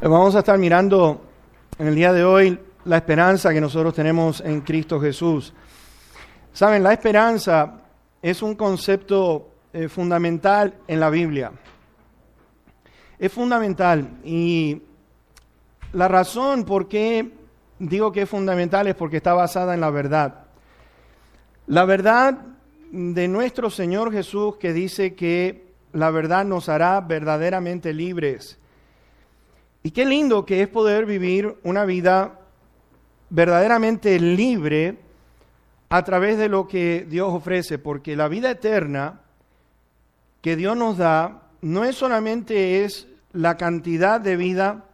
Vamos a estar mirando en el día de hoy la esperanza que nosotros tenemos en Cristo Jesús. Saben, la esperanza es un concepto fundamental en la Biblia. Es fundamental, y la razón por qué digo que es fundamental es porque está basada en la verdad. La verdad de nuestro Señor Jesús, que dice que la verdad nos hará verdaderamente libres. Y qué lindo que es poder vivir una vida verdaderamente libre a través de lo que Dios ofrece, porque la vida eterna que Dios nos da no es solamente la cantidad de vida,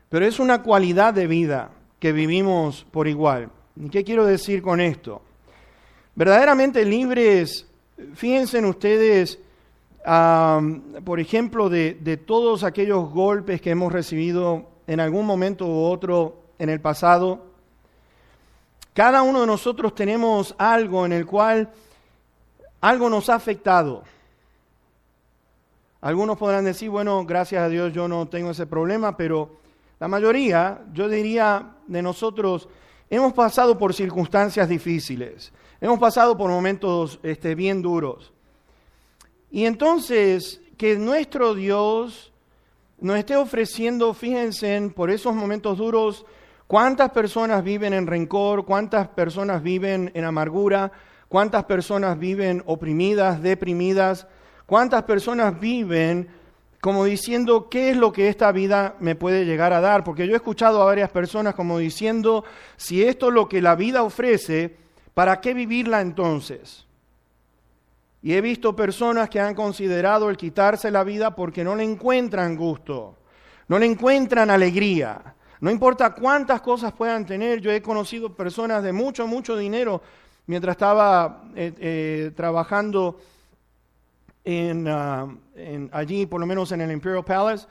pero es una cualidad de vida que vivimos por igual. ¿Y qué quiero decir con esto? Verdaderamente libres, fíjense en ustedes, por ejemplo, de todos aquellos golpes que hemos recibido en algún momento u otro en el pasado. Cada uno de nosotros tenemos algo en el cual algo nos ha afectado. Algunos podrán decir, bueno, gracias a Dios yo no tengo ese problema, pero la mayoría, yo diría, de nosotros hemos pasado por circunstancias difíciles, hemos pasado por momentos bien duros. Y entonces, que nuestro Dios nos esté ofreciendo, fíjense, por esos momentos duros, cuántas personas viven en rencor, cuántas personas viven en amargura, cuántas personas viven oprimidas, deprimidas, cuántas personas viven como diciendo, ¿qué es lo que esta vida me puede llegar a dar? Porque yo he escuchado a varias personas como diciendo, si esto es lo que la vida ofrece, ¿para qué vivirla entonces? Y he visto personas que han considerado el quitarse la vida porque no le encuentran gusto, no le encuentran alegría. No importa cuántas cosas puedan tener. Yo he conocido personas de mucho dinero mientras estaba trabajando allí, por lo menos en el Imperial Palace.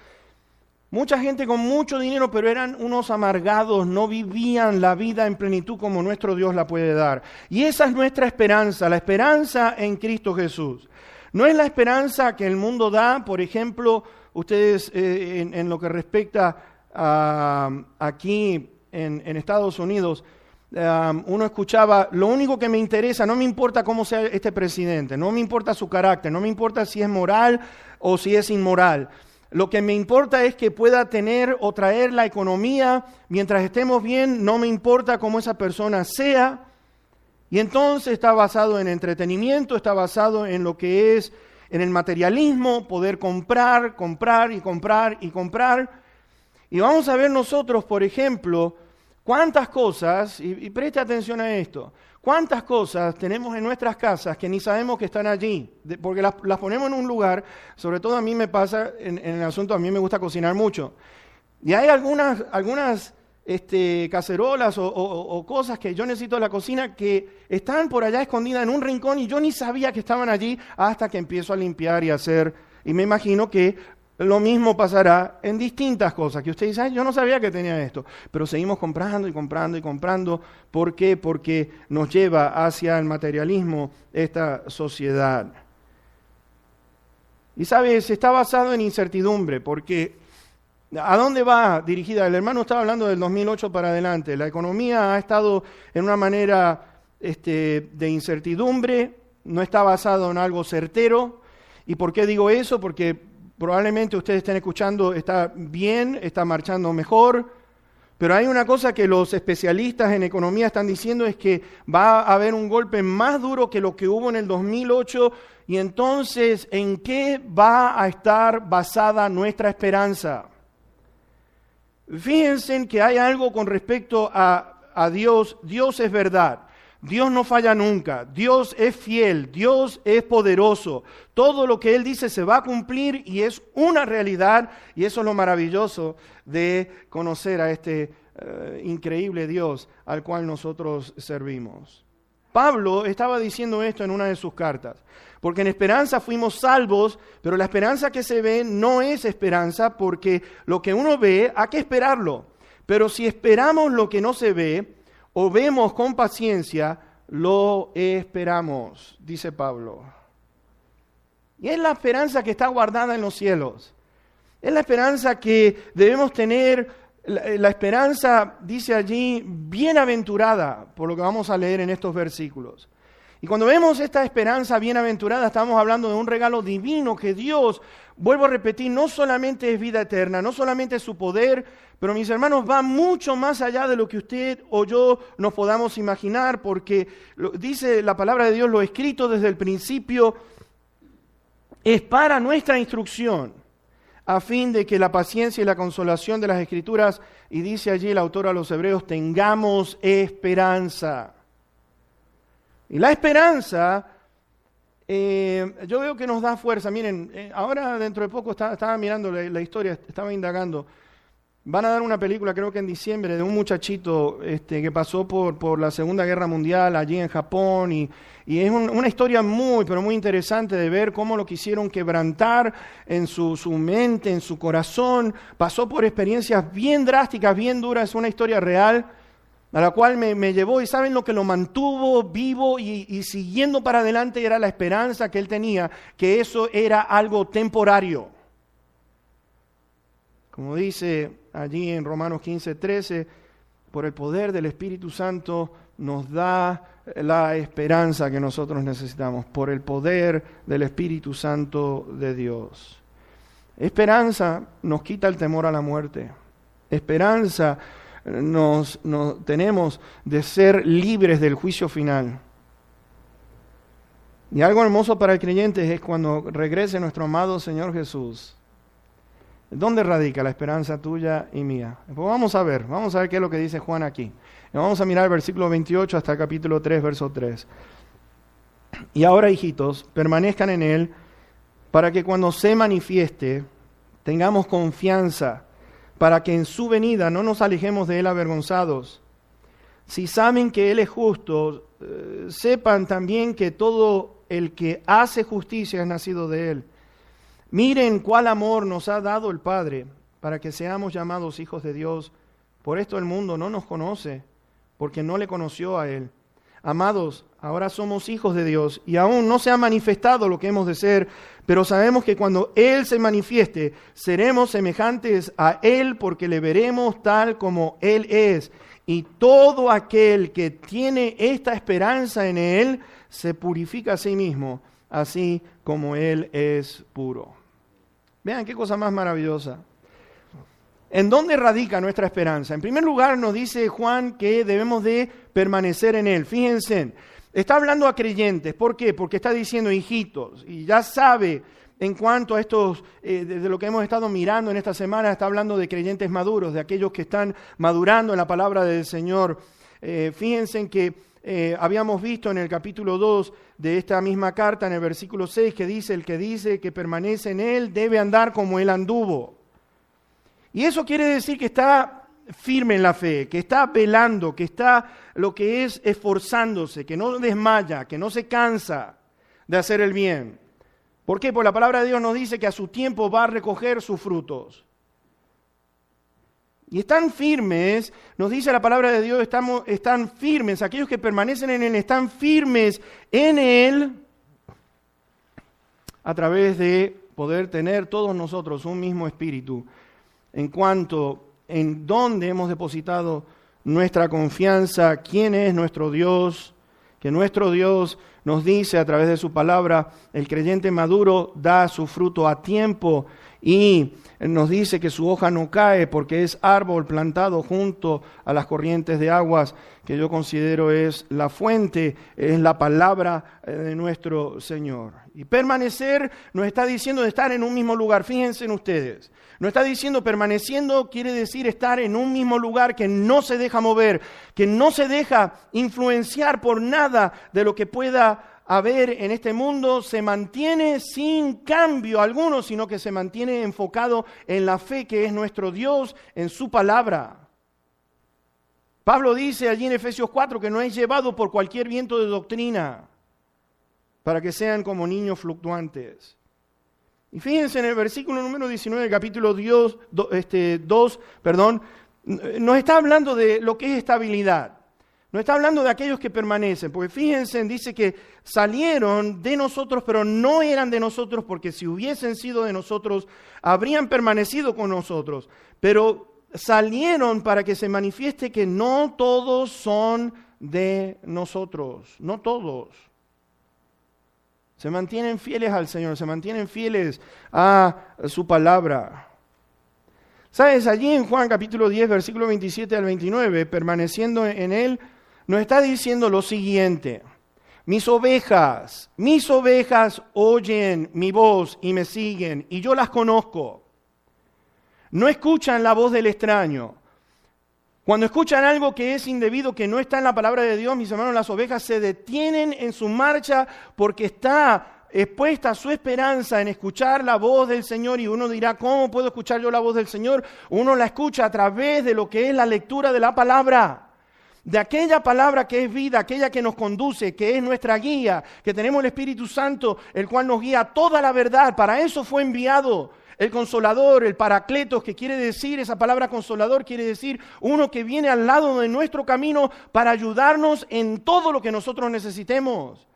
Mucha gente con mucho dinero, pero eran unos amargados, no vivían la vida en plenitud como nuestro Dios la puede dar. Y esa es nuestra esperanza, la esperanza en Cristo Jesús. No es la esperanza que el mundo da, por ejemplo, ustedes en lo que respecta aquí en Estados Unidos, uno escuchaba, lo único que me interesa, no me importa cómo sea este presidente, no me importa su carácter, no me importa si es moral o si es inmoral. Lo que me importa es que pueda tener o traer la economía, mientras estemos bien, no me importa cómo esa persona sea. Y entonces está basado en entretenimiento, está basado en lo que es, en el materialismo, poder comprar y comprar y comprar. Y vamos a ver nosotros, por ejemplo, cuántas cosas, y preste atención a esto, cuántas cosas tenemos en nuestras casas que ni sabemos que están allí, porque las ponemos en un lugar. Sobre todo a mí me pasa en el asunto, a mí me gusta cocinar mucho. Y hay algunas cacerolas o cosas que yo necesito de la cocina que están por allá escondidas en un rincón y yo ni sabía que estaban allí hasta que empiezo a limpiar y hacer. Y me imagino que lo mismo pasará en distintas cosas, que usted dice, ay, yo no sabía que tenía esto, pero seguimos comprando y comprando y comprando. ¿Por qué? Porque nos lleva hacia el materialismo esta sociedad. Y sabes, está basado en incertidumbre, porque ¿a dónde va dirigida? El hermano estaba hablando del 2008 para adelante. La economía ha estado en una manera de incertidumbre, no está basado en algo certero. ¿Y por qué digo eso? Porque probablemente ustedes estén escuchando, está bien, está marchando mejor, pero hay una cosa que los especialistas en economía están diciendo, es que va a haber un golpe más duro que lo que hubo en el 2008, y entonces, ¿en qué va a estar basada nuestra esperanza? Fíjense que hay algo con respecto a Dios. Dios es verdad. Dios no falla nunca, Dios es fiel, Dios es poderoso. Todo lo que Él dice se va a cumplir y es una realidad, y eso es lo maravilloso de conocer a este increíble Dios al cual nosotros servimos. Pablo estaba diciendo esto en una de sus cartas, porque en esperanza fuimos salvos, pero la esperanza que se ve no es esperanza, porque lo que uno ve hay que esperarlo. Pero si esperamos lo que no se ve, o vemos con paciencia, lo esperamos, dice Pablo. Y es la esperanza que está guardada en los cielos. Es la esperanza que debemos tener, la esperanza, dice allí, bienaventurada, por lo que vamos a leer en estos versículos. Y cuando vemos esta esperanza bienaventurada, estamos hablando de un regalo divino que Dios, vuelvo a repetir, no solamente es vida eterna, no solamente es su poder, pero mis hermanos, va mucho más allá de lo que usted o yo nos podamos imaginar, porque dice la palabra de Dios, lo escrito desde el principio es para nuestra instrucción, a fin de que la paciencia y la consolación de las Escrituras, y dice allí el autor a los Hebreos, tengamos esperanza. Y la esperanza, yo veo que nos da fuerza. Miren, ahora dentro de poco estaba mirando la historia, estaba indagando. Van a dar una película, creo que en diciembre, de un muchachito que pasó por la Segunda Guerra Mundial allí en Japón. Y es una historia muy, pero muy interesante de ver cómo lo quisieron quebrantar en su mente, en su corazón. Pasó por experiencias bien drásticas, bien duras. Es una historia real a la cual me llevó. Y ¿saben lo que lo mantuvo vivo y siguiendo para adelante? Era la esperanza que él tenía, que eso era algo temporario. Como dice allí en Romanos 15:13, por el poder del Espíritu Santo nos da la esperanza que nosotros necesitamos, por el poder del Espíritu Santo de Dios. Esperanza nos quita el temor a la muerte. Esperanza nos tenemos de ser libres del juicio final. Y algo hermoso para el creyente es cuando regrese nuestro amado Señor Jesús. ¿Dónde radica la esperanza tuya y mía? Pues vamos a ver qué es lo que dice Juan aquí. Vamos a mirar el versículo 28 hasta el capítulo 3, verso 3. Y ahora, hijitos, permanezcan en Él, para que cuando se manifieste, tengamos confianza, para que en su venida no nos alejemos de Él avergonzados. Si saben que Él es justo, sepan también que todo el que hace justicia es nacido de Él. Miren cuál amor nos ha dado el Padre para que seamos llamados hijos de Dios. Por esto el mundo no nos conoce, porque no le conoció a Él. Amados, ahora somos hijos de Dios y aún no se ha manifestado lo que hemos de ser, pero sabemos que cuando Él se manifieste, seremos semejantes a Él porque le veremos tal como Él es. Y todo aquel que tiene esta esperanza en Él se purifica a sí mismo, así como Él es puro. Vean qué cosa más maravillosa. ¿En dónde radica nuestra esperanza? En primer lugar nos dice Juan que debemos de permanecer en Él. Fíjense, está hablando a creyentes. ¿Por qué? Porque está diciendo hijitos. Y ya sabe, en cuanto a estos, de lo que hemos estado mirando en esta semana, está hablando de creyentes maduros, de aquellos que están madurando en la palabra del Señor. Fíjense que habíamos visto en el capítulo 2 de esta misma carta, en el versículo 6, que dice, el que dice que permanece en Él debe andar como Él anduvo. Y eso quiere decir que está firme en la fe, que está velando, que está lo que es esforzándose, que no desmaya, que no se cansa de hacer el bien. ¿Por qué? Porque la palabra de Dios nos dice que a su tiempo va a recoger sus frutos. Y están firmes, nos dice la palabra de Dios, están firmes, aquellos que permanecen en Él están firmes en Él a través de poder tener todos nosotros un mismo espíritu en cuanto en dónde hemos depositado nuestra confianza, quién es nuestro Dios, que nuestro Dios nos dice a través de su palabra, el creyente maduro da su fruto a tiempo y nos dice que su hoja no cae porque es árbol plantado junto a las corrientes de aguas, que yo considero es la fuente, es la palabra de nuestro Señor. Y permanecer nos está diciendo de estar en un mismo lugar. Fíjense en ustedes. Nos está diciendo permaneciendo quiere decir estar en un mismo lugar que no se deja mover, que no se deja influenciar por nada de lo que pueda haber en este mundo, se mantiene sin cambio alguno, sino que se mantiene enfocado en la fe que es nuestro Dios, en su palabra. Pablo dice allí en Efesios 4 que no es llevado por cualquier viento de doctrina para que sean como niños fluctuantes. Y fíjense en el versículo número 19 del capítulo 2, nos está hablando de lo que es estabilidad. No está hablando de aquellos que permanecen, porque fíjense, dice que salieron de nosotros, pero no eran de nosotros, porque si hubiesen sido de nosotros, habrían permanecido con nosotros. Pero salieron para que se manifieste que no todos son de nosotros, no todos. Se mantienen fieles al Señor, se mantienen fieles a su palabra. ¿Sabes? Allí en Juan capítulo 10, versículo 27 al 29, permaneciendo en Él, nos está diciendo lo siguiente: mis ovejas oyen mi voz y me siguen, y yo las conozco. No escuchan la voz del extraño. Cuando escuchan algo que es indebido, que no está en la palabra de Dios, mis hermanos, las ovejas se detienen en su marcha porque está expuesta su esperanza en escuchar la voz del Señor. Y uno dirá, ¿cómo puedo escuchar yo la voz del Señor? Uno la escucha a través de lo que es la lectura de la palabra. De aquella palabra que es vida, aquella que nos conduce, que es nuestra guía, que tenemos el Espíritu Santo, el cual nos guía a toda la verdad. Para eso fue enviado el Consolador, el Paracletos, que quiere decir, esa palabra Consolador quiere decir uno que viene al lado de nuestro camino para ayudarnos en todo lo que nosotros necesitemos.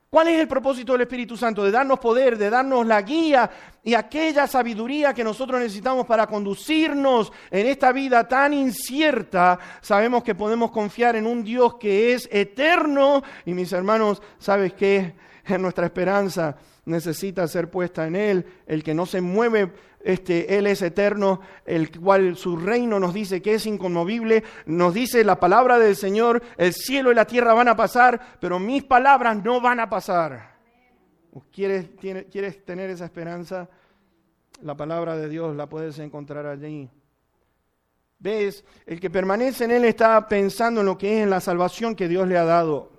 ¿Cuál es el propósito del Espíritu Santo? De darnos poder, de darnos la guía y aquella sabiduría que nosotros necesitamos para conducirnos en esta vida tan incierta. Sabemos que podemos confiar en un Dios que es eterno. Y mis hermanos, ¿sabes qué? Nuestra esperanza necesita ser puesta en Él, el que no se mueve. Él es eterno, el cual su reino nos dice que es inconmovible. Nos dice la palabra del Señor, el cielo y la tierra van a pasar, pero mis palabras no van a pasar. ¿Quieres tener esa esperanza? La palabra de Dios la puedes encontrar allí. ¿Ves? El que permanece en Él está pensando en lo que es la salvación que Dios le ha dado.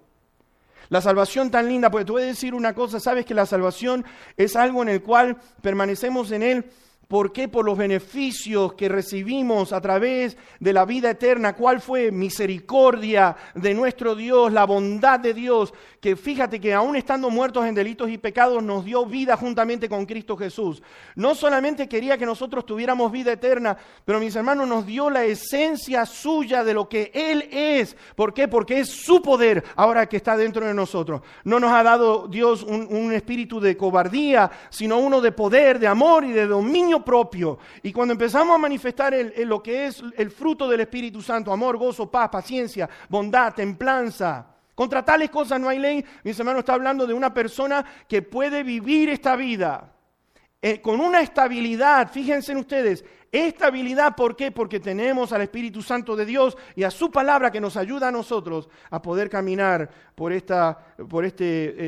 La salvación tan linda, porque te voy a decir una cosa, sabes que la salvación es algo en el cual permanecemos en Él. ¿Por qué? Por los beneficios que recibimos a través de la vida eterna. ¿Cuál fue? Misericordia de nuestro Dios, la bondad de Dios, que fíjate que aún estando muertos en delitos y pecados nos dio vida juntamente con Cristo Jesús. No solamente quería que nosotros tuviéramos vida eterna, pero mis hermanos, nos dio la esencia suya de lo que Él es. ¿Por qué? Porque es su poder ahora que está dentro de nosotros. No nos ha dado Dios un espíritu de cobardía, sino uno de poder, de amor y de dominio propio. Y cuando empezamos a manifestar lo que es el fruto del Espíritu Santo, amor, gozo, paz, paciencia, bondad, templanza, contra tales cosas no hay ley. Mis hermanos, está hablando de una persona que puede vivir esta vida con una estabilidad. Fíjense en ustedes, estabilidad, ¿por qué? Porque tenemos al Espíritu Santo de Dios y a su palabra que nos ayuda a nosotros a poder caminar por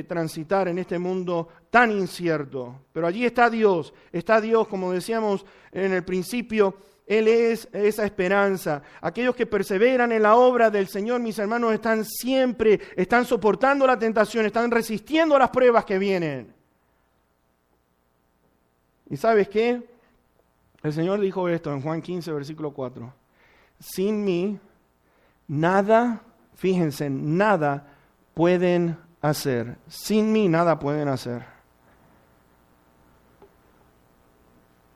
transitar en este mundo tan incierto. Pero allí está Dios, como decíamos en el principio. Él es esa esperanza. Aquellos que perseveran en la obra del Señor, mis hermanos, están soportando la tentación, están resistiendo a las pruebas que vienen. ¿Y sabes qué? El Señor dijo esto en Juan 15, versículo 4. Sin mí, nada, fíjense, nada pueden hacer. Sin mí, nada pueden hacer.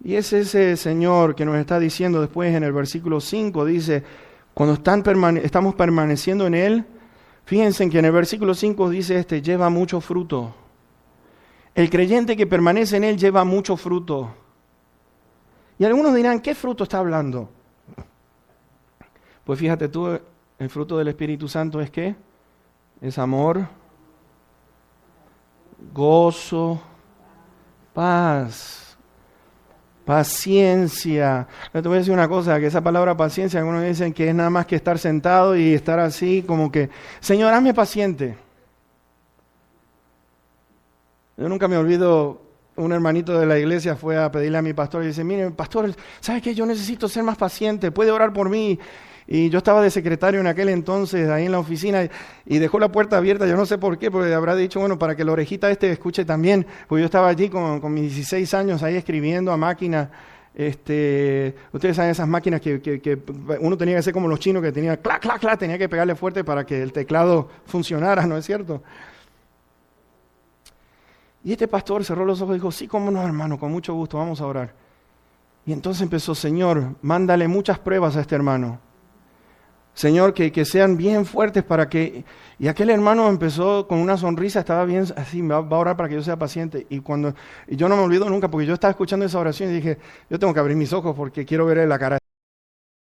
Y es ese Señor que nos está diciendo después en el versículo 5, dice, cuando estamos permaneciendo en Él, fíjense que en el versículo 5 dice lleva mucho fruto. El creyente que permanece en Él lleva mucho fruto. Y algunos dirán, ¿qué fruto está hablando? Pues fíjate tú, el fruto del Espíritu Santo es ¿qué? Es amor, gozo, paz, paciencia. Te voy a decir una cosa, que esa palabra paciencia, algunos dicen que es nada más que estar sentado y estar así como que, Señor, hazme paciente. Yo nunca me olvido, un hermanito de la iglesia fue a pedirle a mi pastor y dice, mire, pastor, ¿sabe qué? Yo necesito ser más paciente, ¿puede orar por mí? Y yo estaba de secretario en aquel entonces, ahí en la oficina, y dejó la puerta abierta, yo no sé por qué, porque habrá dicho, bueno, para que la orejita escuche también, porque yo estaba allí con mis 16 años ahí escribiendo a máquina. Ustedes saben esas máquinas que uno tenía que hacer como los chinos, que tenía clac, clac, clac, tenía que pegarle fuerte para que el teclado funcionara, ¿no es cierto? Y este pastor cerró los ojos y dijo, sí, cómo no, hermano, con mucho gusto, vamos a orar. Y entonces empezó, Señor, mándale muchas pruebas a este hermano. Señor, que sean bien fuertes para que... Y aquel hermano empezó con una sonrisa, estaba bien así, va a orar para que yo sea paciente. Y yo no me olvido nunca, porque yo estaba escuchando esa oración y dije, yo tengo que abrir mis ojos porque quiero ver la cara